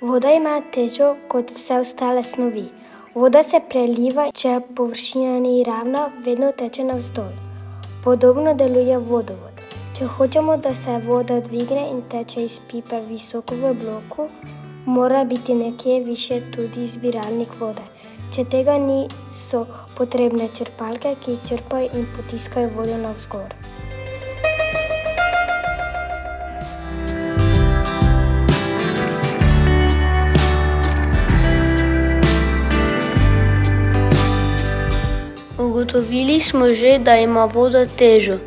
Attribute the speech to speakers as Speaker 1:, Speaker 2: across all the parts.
Speaker 1: Voda ima težo kot vse ostale snovi. Voda se preliva, če površina ni ravna, vedno teče navzdol. Podobno deluje vodovod. Če hočemo, da se voda dvigne in teče iz pipe visoko v bloku, mora biti nekje višje tudi zbiralnik vode. Če tega ni, so potrebne črpalke, ki črpajo in potiskajo vodo navzgor.
Speaker 2: Ugotovili smo že, da ima voda težo.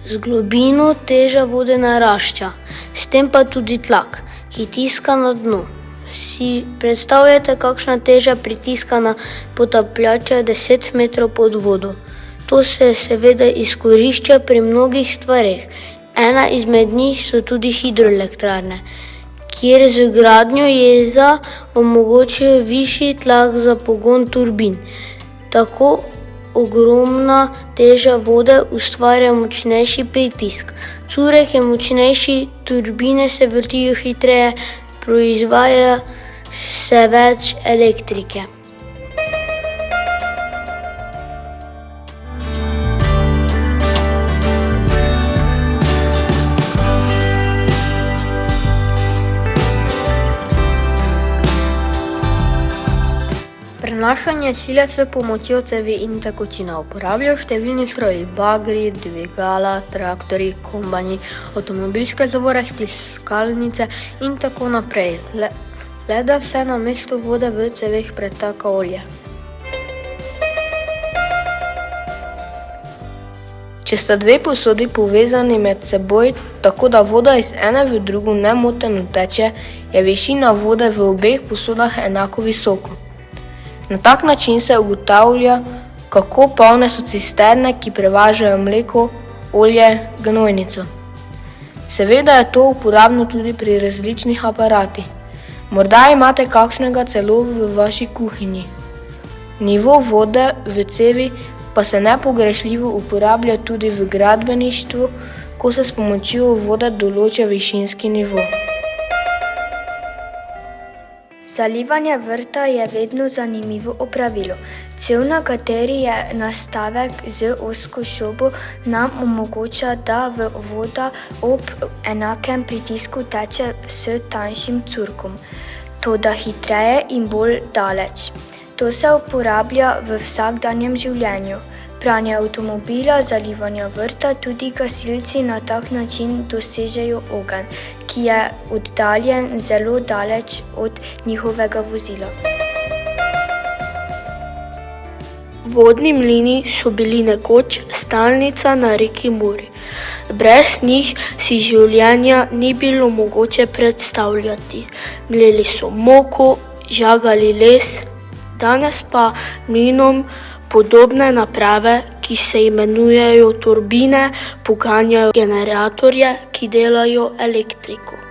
Speaker 2: Z globino teža vode narašča, s tem pa tudi tlak, ki tiska na dnu. Si predstavljate, kakšna teža pritiska na potapljača 10 metrov pod vodo? To se seveda izkorišča pri mnogih stvareh. Ena izmed njih so tudi hidroelektrarne, kjer z gradnjo jeza omogočijo višji tlak za pogon turbin. Tako ogromna teža vode ustvarja močnejši pritisk. Curek je močnejši, turbine se vrtijo hitreje, proizvaja se več elektrike.
Speaker 3: Prenašanje sile s pomočjo cevi in tekočine uporabljajo številni stroji, bagri, dvigala, traktorji, kombajni, avtomobilske zavore, stiskalnice in tako naprej. Le da se namesto vode v ceveh pretaka olje. Če sta dve posodi povezani med seboj, tako da voda iz ene v drugo nemoteno teče, je višina vode v obeh posodah enako visoka. Na tak način se ugotavlja, kako polne so cisterne, ki prevažajo mleko, olje, gnojnico. Seveda je to uporabno tudi pri različnih aparatih. Morda imate kakšnega celo v vaši kuhinji. Nivo vode v cevi pa se nepogrešljivo uporablja tudi v gradbeništvu, ko se s pomočjo vode določa višinski nivo.
Speaker 1: Zalivanje vrta je vedno zanimivo opravilo. Cev, na kateri je nastavek z ozko šobo, nam omogoča, da voda ob enakem pritisku teče s tanjšim curkom, toda hitreje in bolj daleč. To se uporablja v vsakdanjem življenju. Pranje avtomobila, zalivanje vrta, tudi gasilci na tak način dosežejo ogenj, ki je oddaljen zelo daleč od njihovega vozila.
Speaker 2: Vodni mlini so bili nekoč stalnica na reki Muri. Brez njih si življenja ni bilo mogoče predstavljati. Mleli so moko, žagali les, danes pa mlinom podobne naprave, ki se imenujejo turbine, poganjajo generatorje, ki delajo elektriko.